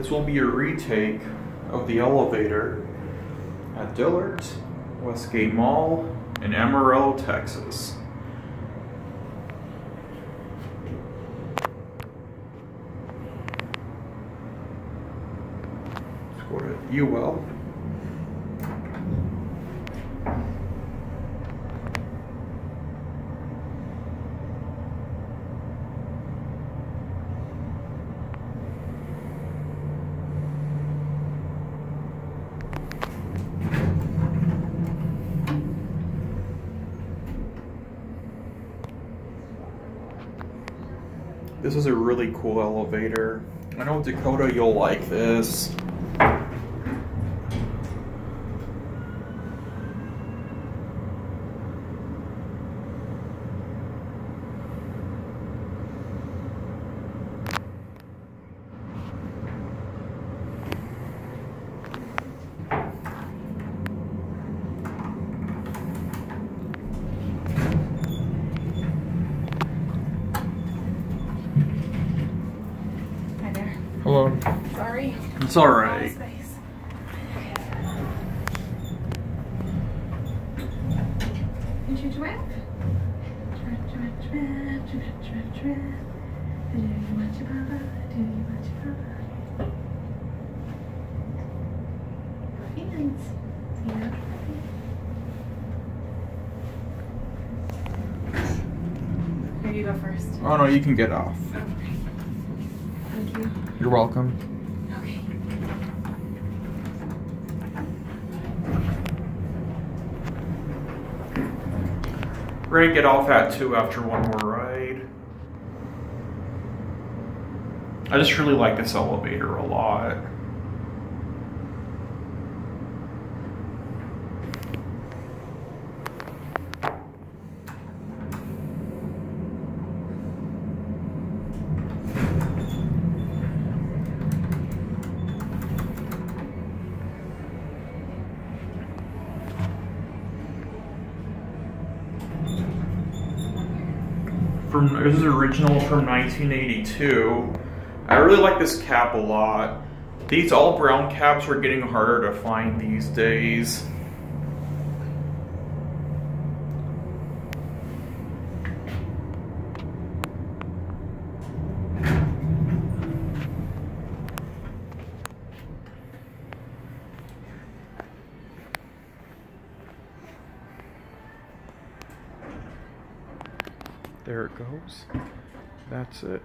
This will be a retake of the elevator at Dillard's, Westgate Mall in Amarillo, Texas. Let's go to UL. This is a really cool elevator. I know, Dakota, you'll like this. Hello. Sorry. It's alright. Here, you go first. Oh no, you can get off. Okay. Thank you. You're welcome. Okay. We're gonna get off at 2 after one more ride. I just really like this elevator a lot. This is original from 1982. I really like this cap a lot. These all brown caps are getting harder to find these days. There it goes. That's it.